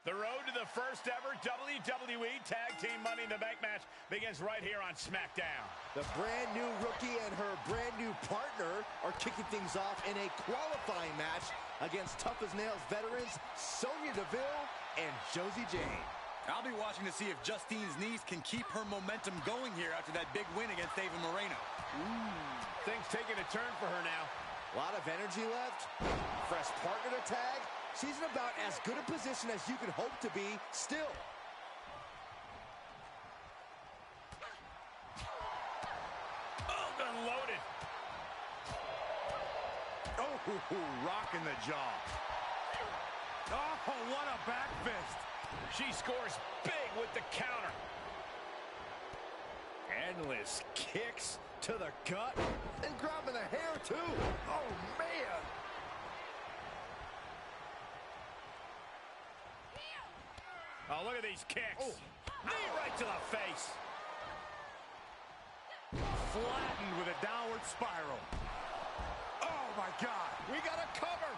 The road to the first ever WWE Tag Team Money in the Bank match begins right here on SmackDown. The brand new rookie and her brand new partner are kicking things off in a qualifying match against tough-as-nails veterans Sonya Deville and Josie Jane. I'll be watching to see if Justine's niece can keep her momentum going here after that big win against Ava Moreno. Things taking a turn for her now. A lot of energy left. Fresh partner to tag. She's in about as good a position as you could hope to be still. Oh, unloaded. Oh, rocking the jaw. Oh, what a back fist. She scores big with the counter. Endless kicks to the gut. And grabbing the hair, too. Oh, man. Oh, look at these kicks. Oh. Knee right to the face. Flattened with a downward spiral. Oh, my God. We got a cover.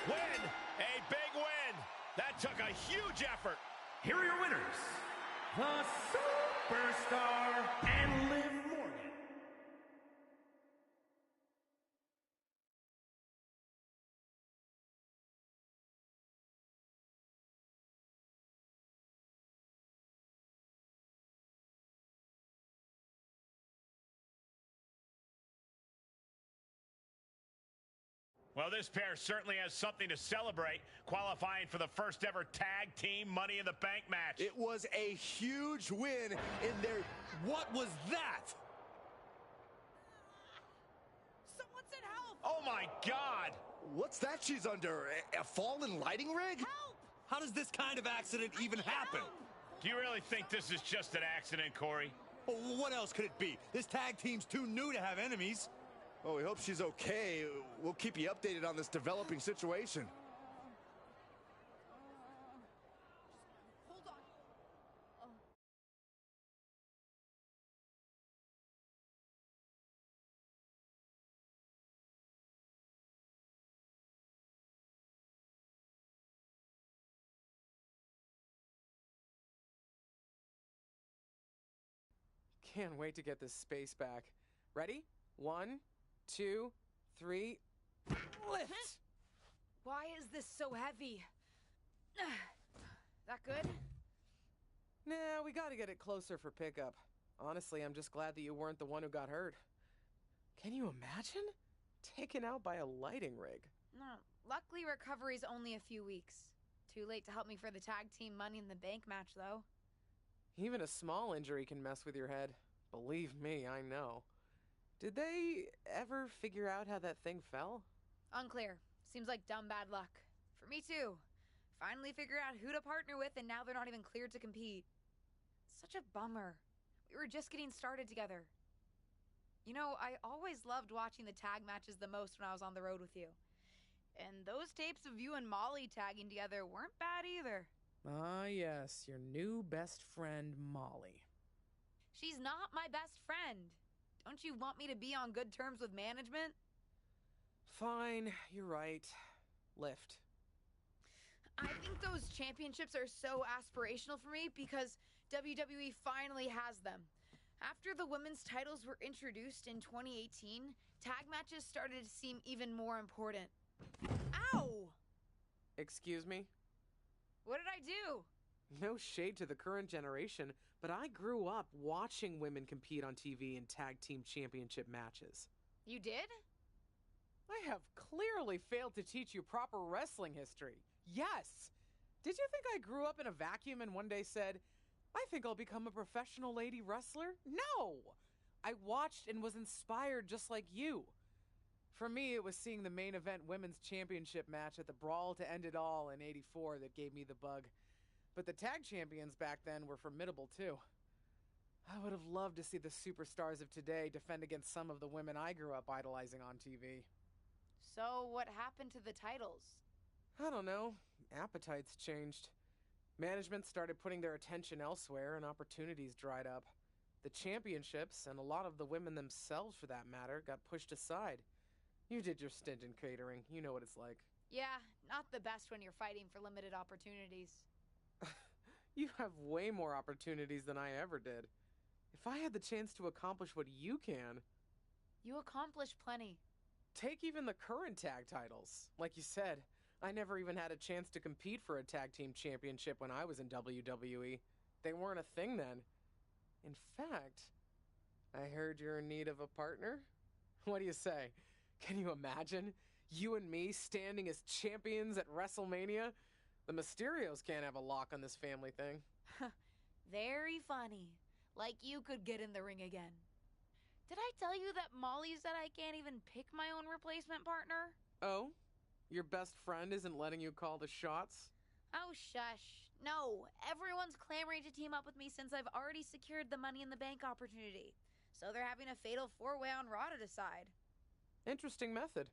Win. A big win. That took a huge effort. Here are your winners. The Superstar and Liv Morgan. Well, this pair certainly has something to celebrate, qualifying for the first ever Tag Team Money in the Bank match. It was a huge win in their... What was that? Someone send help! Oh, my God! What's that she's under? A fallen lighting rig? Help! How does this kind of accident even happen? Do you really think this is just an accident, Corey? Well, what else could it be? This tag team's too new to have enemies. Well, we hope she's okay. We'll keep you updated on this developing situation. Hold on. Can't wait to get this space back. Ready? 1, 2, 3, lift! Why is this so heavy? That good? Nah, we gotta get it closer for pickup. Honestly, I'm just glad that you weren't the one who got hurt. Can you imagine? Taken out by a lighting rig. No. Luckily, recovery's only a few weeks. Too late to help me for the Tag Team Money in the Bank match, though. Even a small injury can mess with your head. Believe me, I know. Did they ever figure out how that thing fell? Unclear. Seems like dumb bad luck. For me, too. Finally figured out who to partner with, and now they're not even cleared to compete. Such a bummer. We were just getting started together. You know, I always loved watching the tag matches the most when I was on the road with you. And those tapes of you and Molly tagging together weren't bad either. Ah, yes, your new best friend, Molly. She's not my best friend. Don't you want me to be on good terms with management? Fine, you're right. Lift. I think those championships are so aspirational for me because WWE finally has them. After the women's titles were introduced in 2018, tag matches started to seem even more important. Ow! Excuse me? What did I do? No shade to the current generation, but I grew up watching women compete on TV in tag team championship matches. You did? I have clearly failed to teach you proper wrestling history. Yes! Did you think I grew up in a vacuum and one day said, I think I'll become a professional lady wrestler? No! I watched and was inspired just like you. For me, it was seeing the main event women's championship match at the Brawl to End It All in '84 that gave me the bug. But the tag champions back then were formidable too. I would have loved to see the superstars of today defend against some of the women I grew up idolizing on TV. So what happened to the titles? I don't know. Appetites changed. Management started putting their attention elsewhere and opportunities dried up. The championships, and a lot of the women themselves for that matter, got pushed aside. You did your stint in catering. You know what it's like. Yeah, not the best when you're fighting for limited opportunities. You have way more opportunities than I ever did. If I had the chance to accomplish what you can... You accomplished plenty. Take even the current tag titles. Like you said, I never even had a chance to compete for a tag team championship when I was in WWE. They weren't a thing then. In fact, I heard you're in need of a partner? What do you say? Can you imagine? You and me standing as champions at WrestleMania? The Mysterios can't have a lock on this family thing. Very funny. Like you could get in the ring again. Did I tell you that Molly said I can't even pick my own replacement partner? Oh? Your best friend isn't letting you call the shots? Oh, shush. No, everyone's clamoring to team up with me since I've already secured the Money in the Bank opportunity. So they're having a fatal four-way on Raw to decide. Interesting method.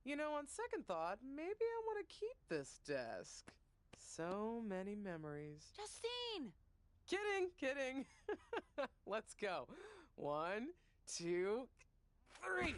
You know, on second thought, maybe I want to keep this desk. So many memories. Justine! Kidding. Let's go. 1, 2, 3.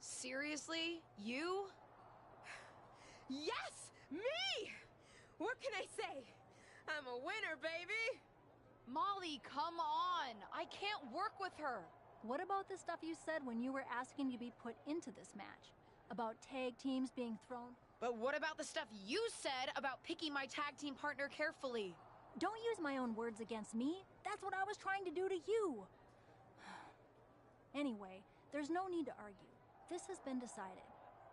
Seriously? You? Yes! Me! What can I say? I'm a winner, baby! Molly, come on! I can't work with her! What about the stuff you said when you were asking to be put into this match? About tag teams being thrown? But what about the stuff you said about picking my tag team partner carefully? Don't use my own words against me. That's what I was trying to do to you. Anyway, there's no need to argue. This has been decided.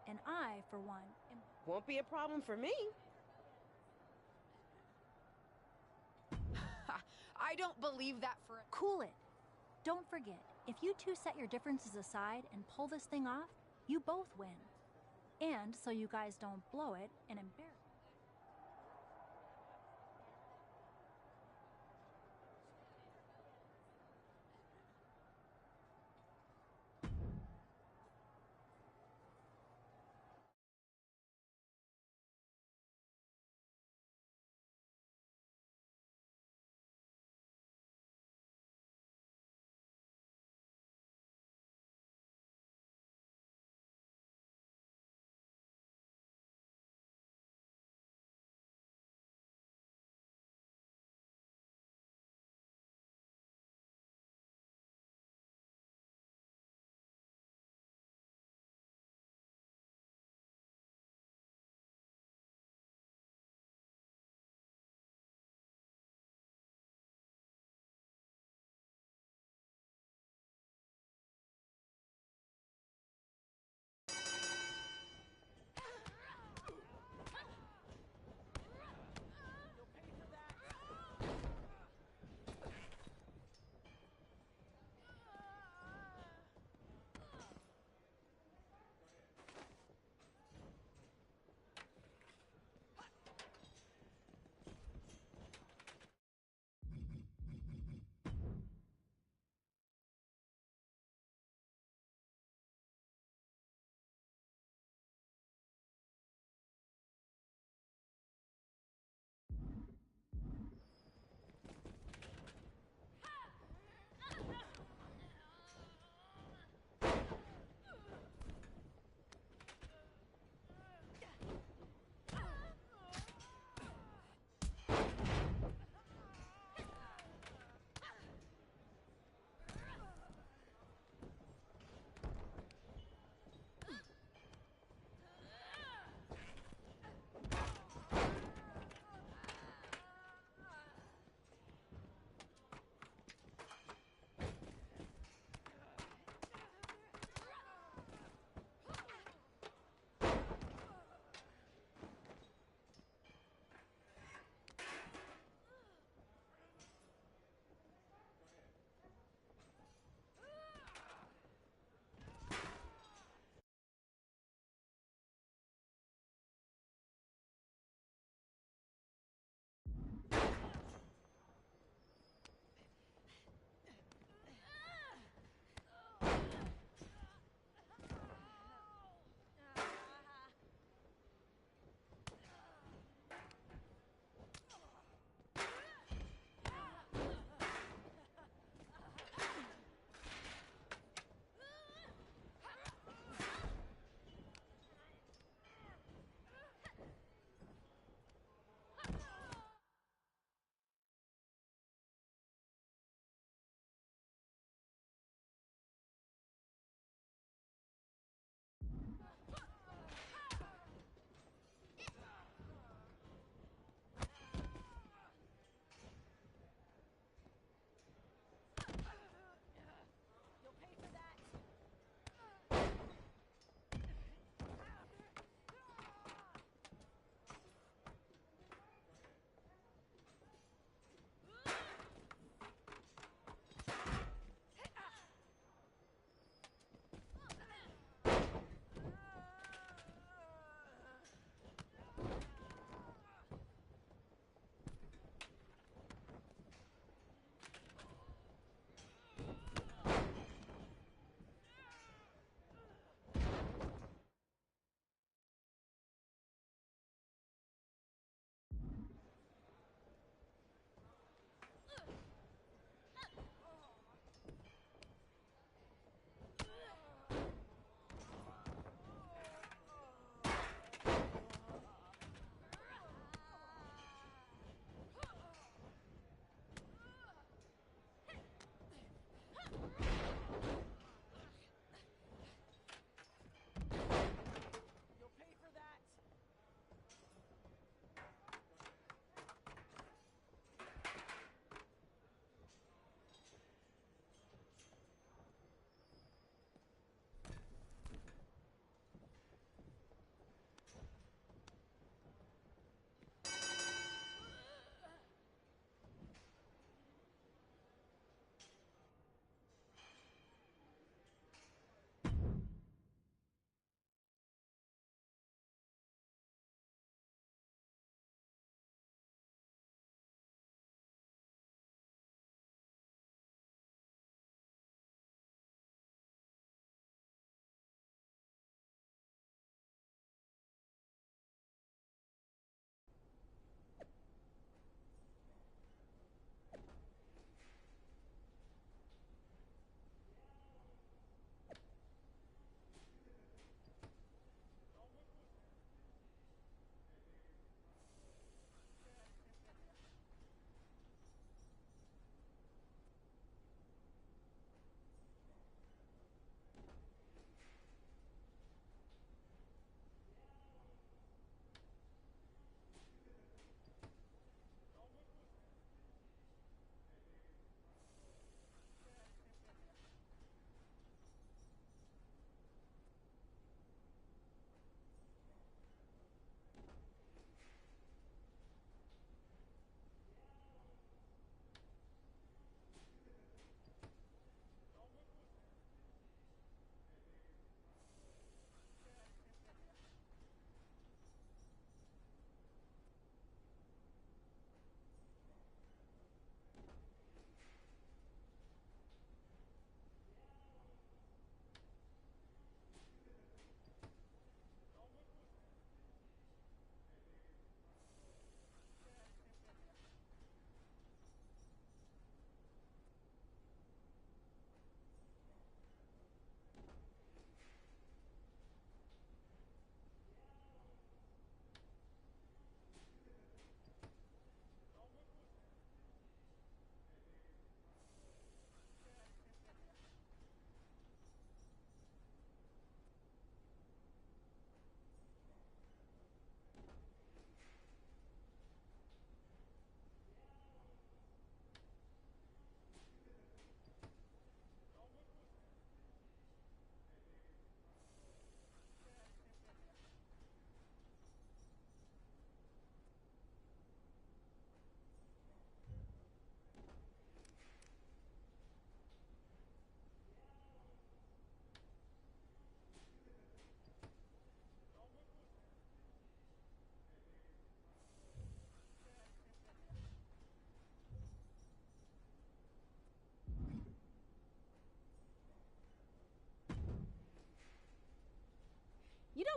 And I, for one, am... Won't be a problem for me. I don't believe that for a... Cool it. Don't forget, if you two set your differences aside and pull this thing off, you both win. And so you guys don't blow it and embarrass...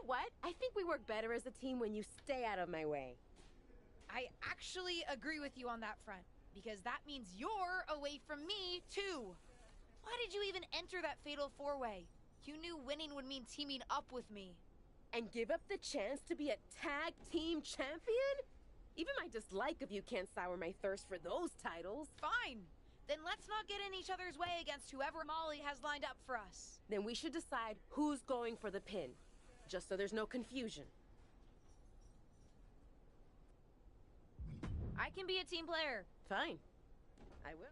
what? I think we work better as a team when you stay out of my way. I actually agree with you on that front, because that means you're away from me, too. Why did you even enter that fatal four-way? You knew winning would mean teaming up with me. And give up the chance to be a tag team champion? Even my dislike of you can't sour my thirst for those titles. Fine. Then let's not get in each other's way against whoever Molly has lined up for us. Then we should decide who's going for the pin, just so there's no confusion. I can be a team player. Fine. I will.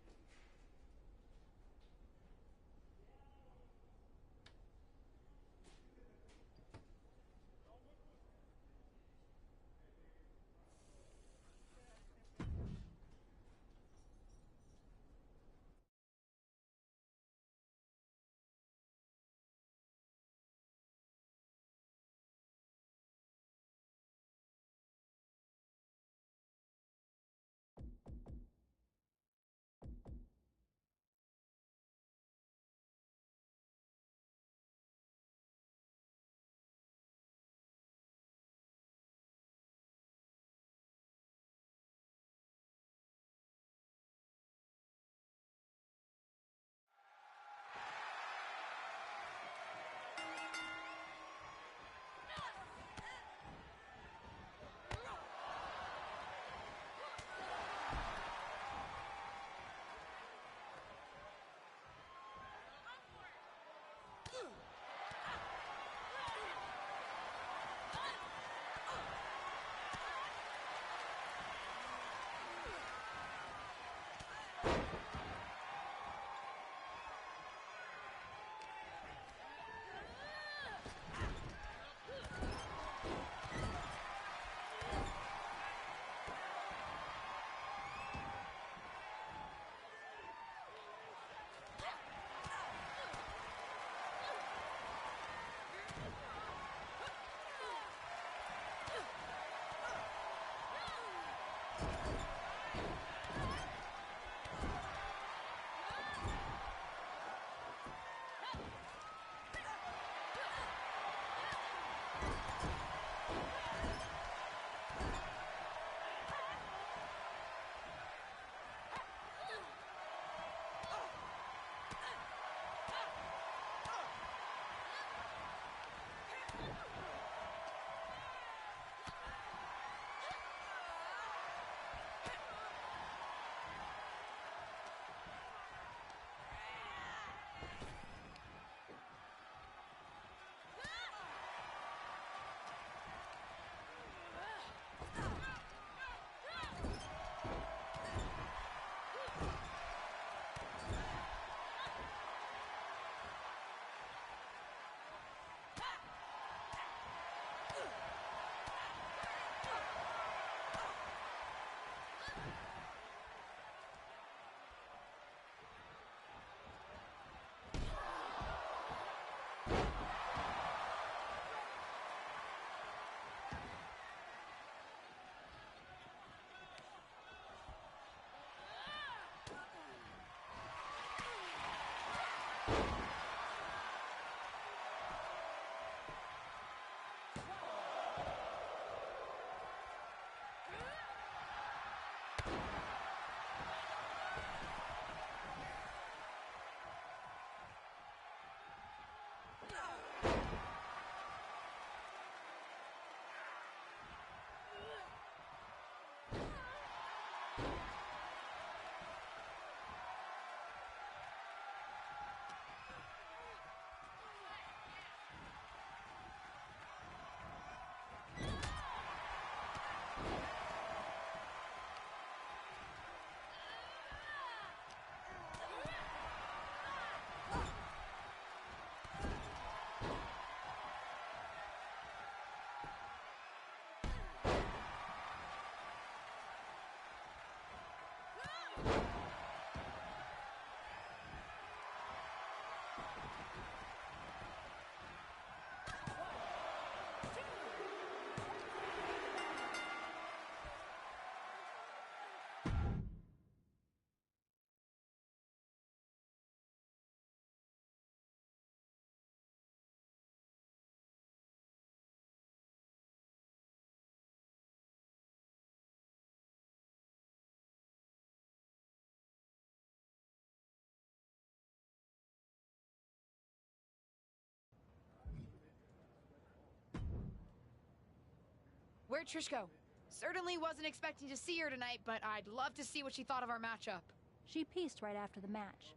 Where'd Trish go? Certainly wasn't expecting to see her tonight, but I'd love to see what she thought of our matchup. She pieced right after the match.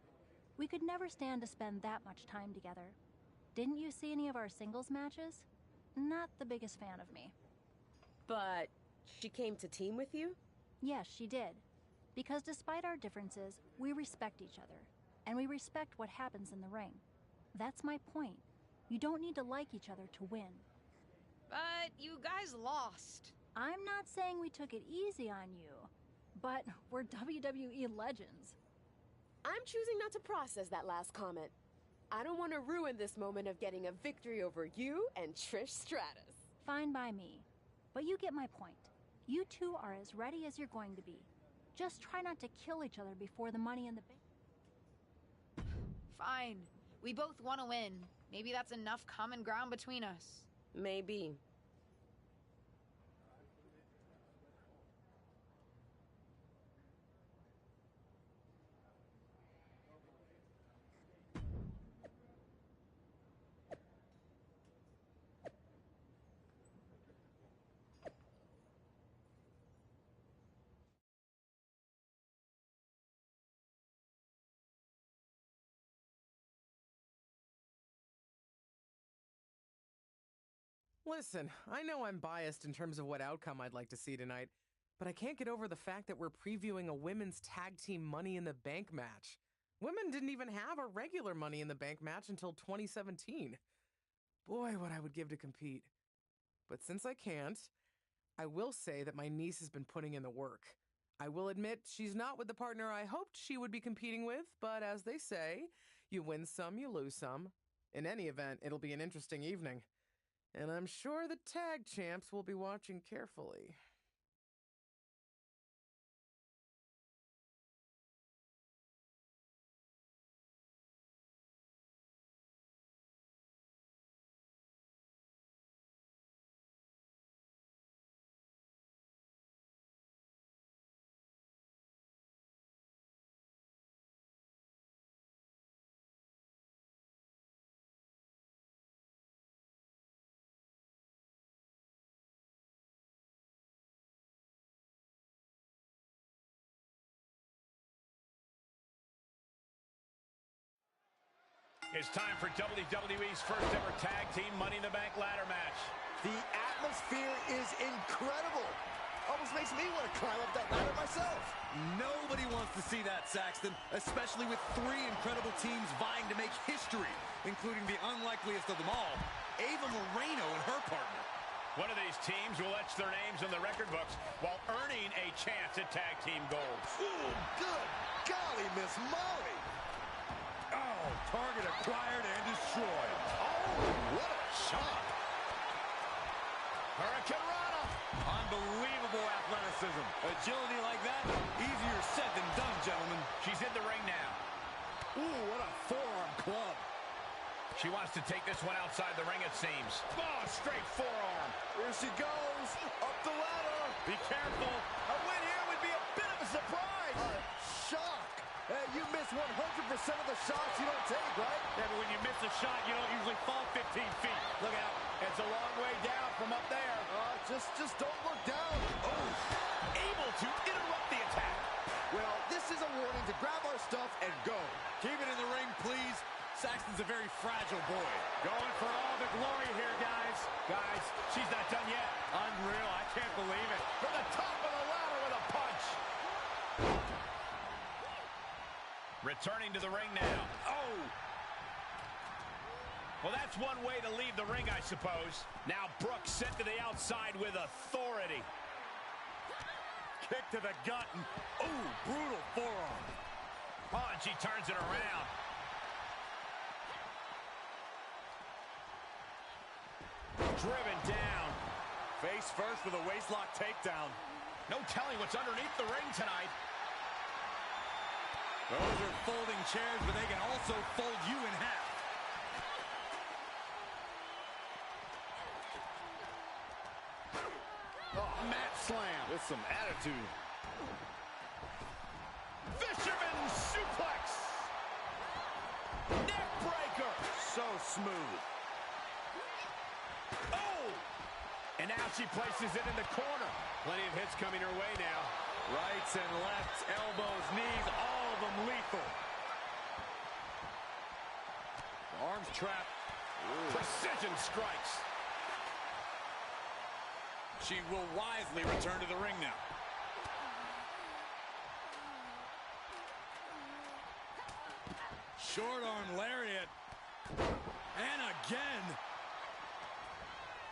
We could never stand to spend that much time together. Didn't you see any of our singles matches? Not the biggest fan of me. But she came to team with you? Yes, she did. Because despite our differences, we respect each other. And we respect what happens in the ring. That's my point. You don't need to like each other to win. But you guys lost. I'm not saying we took it easy on you, but we're WWE legends. I'm choosing not to process that last comment. I don't want to ruin this moment of getting a victory over you and Trish Stratus. Fine by me. But you get my point. You two are as ready as you're going to be. Just try not to kill each other before the Money in the Bank. Fine. We both want to win. Maybe that's enough common ground between us. Maybe. Listen, I know I'm biased in terms of what outcome I'd like to see tonight, but I can't get over the fact that we're previewing a women's tag team Money in the Bank match. Women didn't even have a regular Money in the Bank match until 2017. Boy, what I would give to compete. But since I can't, I will say that my niece has been putting in the work. I will admit she's not with the partner I hoped she would be competing with, but as they say, you win some, you lose some. In any event, it'll be an interesting evening. And I'm sure the tag champs will be watching carefully. It's time for WWE's first ever tag team Money in the Bank ladder match. The atmosphere is incredible. Almost makes me want to climb up that ladder myself. Nobody wants to see that, Saxton, especially with three incredible teams vying to make history, including the unlikeliest of them all, Ava Moreno and her partner. One of these teams will etch their names in the record books while earning a chance at tag team gold. Ooh, good golly, Miss Molly. Oh, target acquired and destroyed. Oh, what a shot. Hurricane Rana. Unbelievable athleticism. Agility like that, easier said than done, gentlemen. She's in the ring now. Ooh, what a forearm club. She wants to take this one outside the ring, it seems. Oh, straight forearm. Here she goes, up the ladder. Be careful. A win here would be a bit of a surprise. Shock. Hey, you miss 100% of the shots you don't take, right? Yeah, but when you miss a shot, you don't usually fall 15 feet. Look out. It's a long way down from up there. Just don't look down. Oh, able to interrupt the attack. Well, this is a warning to grab our stuff and go. Keep it in the ring, please. Saxton's a very fragile boy. Going for all the glory here, guys. Guys, she's not done yet. Unreal. I can't believe it. From the top of the ladder with a punch. Returning to the ring now. Oh! Well, that's one way to leave the ring, I suppose. Now Brooks sent to the outside with authority. Kick to the gut. And, ooh, brutal forearm. Oh, and she turns it around. Driven down. Face first with a waistlock takedown. No telling what's underneath the ring tonight. Those are folding chairs, but they can also fold you in half. Oh, mat slam with some attitude. Fisherman suplex. Neck breaker. So smooth. Oh! An And now she places it in the corner. Plenty of hits coming her way now. Rights and lefts, elbows, knees, all of them lethal. Arms trapped. Precision strikes. She will wisely return to the ring now. Short arm lariat. And again.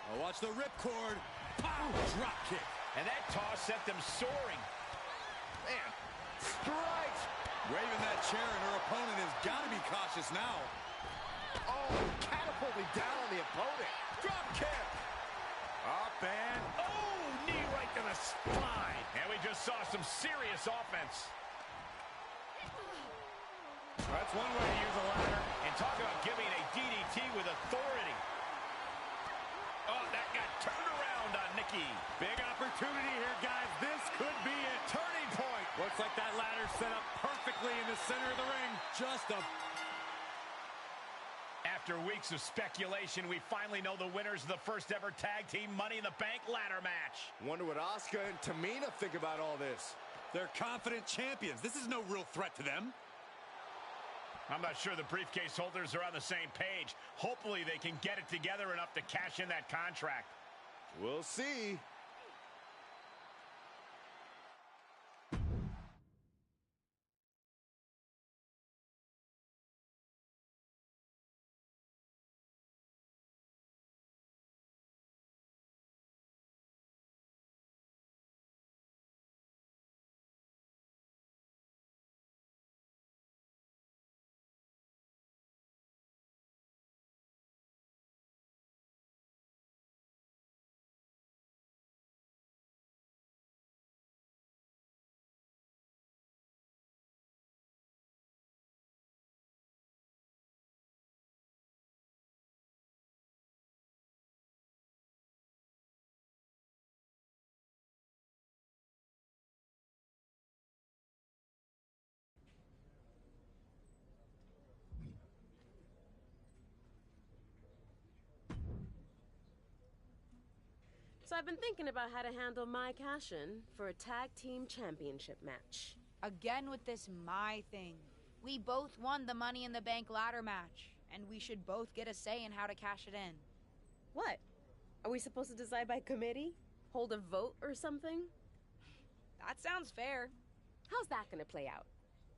Oh, watch the ripcord. Pow! Drop kick. And that toss sent them soaring. Man. Strikes. Waving that chair, and her opponent has got to be cautious now. Oh, catapulting down on the opponent. Drop kick. Up and, oh, knee right to the spine. And we just saw some serious offense. That's one way to use a ladder. And talk about giving a DDT with authority. Oh, that got turned around on Nikki. Big opportunity here, guys. This could be a Turning point. Looks like that ladder set up perfectly in the center of the ring. Just a... After weeks of speculation, we finally know the winners of the first ever tag team Money in the Bank ladder match. Wonder what Asuka and Tamina think about all this. They're confident champions. This is no real threat to them. I'm not sure the briefcase holders are on the same page. Hopefully they can get it together enough to cash in that contract. We'll see. So I've been thinking about how to handle my cash-in for a tag team championship match. Again with this my thing. We both won the Money in the Bank ladder match, and we should both get a say in how to cash it in. What? Are we supposed to decide by committee? Hold a vote or something? That sounds fair. How's that gonna play out?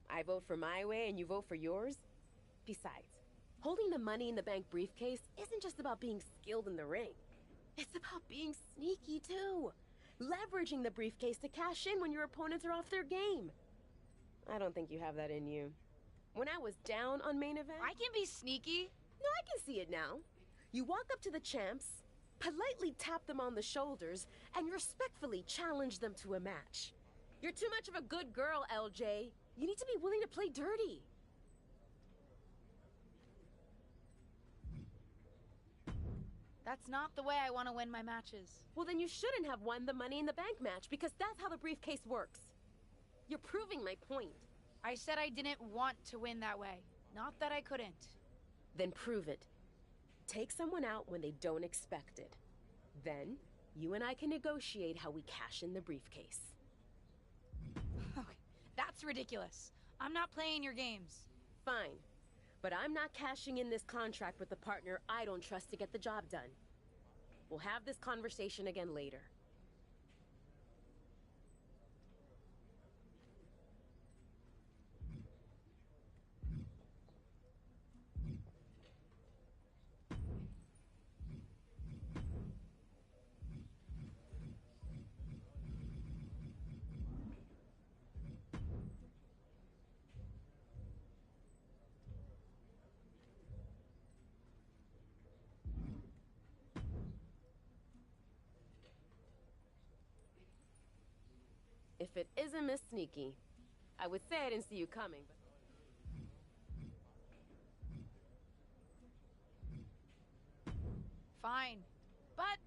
I vote for my way and you vote for yours? Besides, holding the Money in the Bank briefcase isn't just about being skilled in the ring. It's about being sneaky, too. Leveraging the briefcase to cash in when your opponents are off their game. I don't think you have that in you. When I was down on main event... I can be sneaky. No, I can see it now. You walk up to the champs, politely tap them on the shoulders, and respectfully challenge them to a match. You're too much of a good girl, LJ. You need to be willing to play dirty. That's not the way I want to win my matches. Well, then you shouldn't have won the Money in the Bank match, because that's how the briefcase works. You're proving my point. I said I didn't want to win that way, not that I couldn't. Then prove it. Take someone out when they don't expect it. Then, you and I can negotiate how we cash in the briefcase. Okay, that's ridiculous. I'm not playing your games. Fine. But I'm not cashing in this contract with a partner I don't trust to get the job done. We'll have this conversation again later. If it isn't Miss Sneaky, I would say I didn't see you coming, but... Fine. But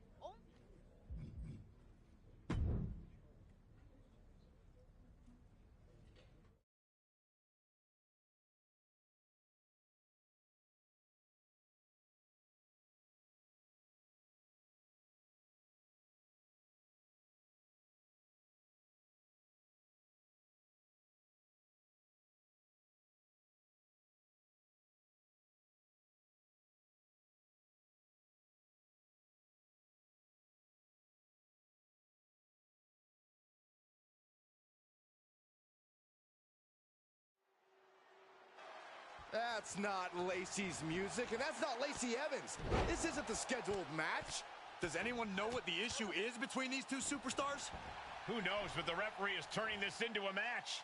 That's not Lacey's music, and that's not Lacey Evans. This isn't the scheduled match. Does anyone know what the issue is between these two superstars? Who knows, but the referee is turning this into a match.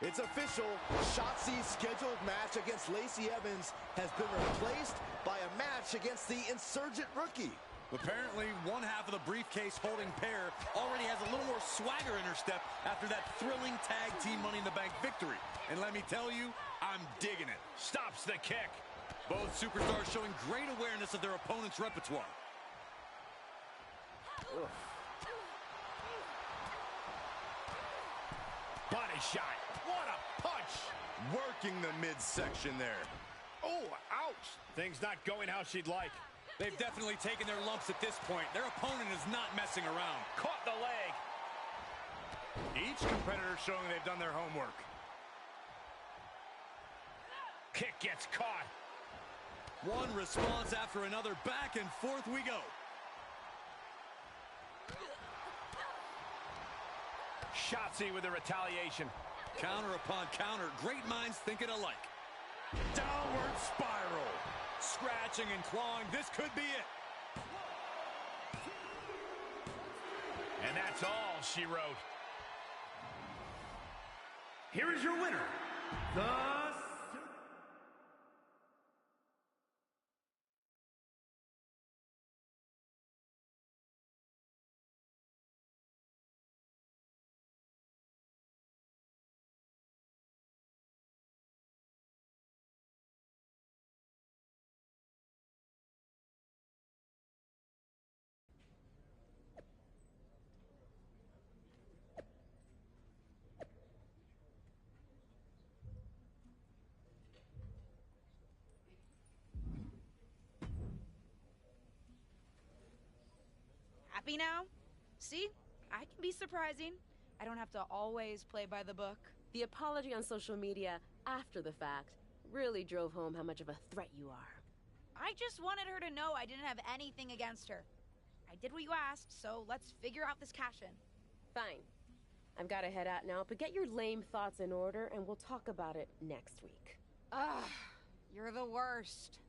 It's official. Shotzi's scheduled match against Lacey Evans has been replaced by a match against the insurgent rookie. Apparently, one half of the briefcase holding pair already has a little more swagger in her step after that thrilling tag team Money in the Bank victory. And let me tell you, I'm digging it. Stops the kick. Both superstars showing great awareness of their opponent's repertoire. Body shot. What a punch. Working the midsection there. Oh, ouch. Things not going how she'd like. They've definitely taken their lumps at this point. Their opponent is not messing around. Caught the leg. Each competitor showing they've done their homework. Kick gets caught. One response after another. Back and forth we go. Shotzi with the retaliation. Counter upon counter. Great minds thinking alike. Downward spiral. Scratching and clawing. This could be it. And that's all she wrote. Here is your winner, the Happy now? See? I can be surprising. I don't have to always play by the book. The apology on social media after the fact really drove home how much of a threat you are. I just wanted her to know I didn't have anything against her. I did what you asked, so let's figure out this cash-in. Fine. I've got to head out now, but get your lame thoughts in order and we'll talk about it next week. Ugh, you're the worst.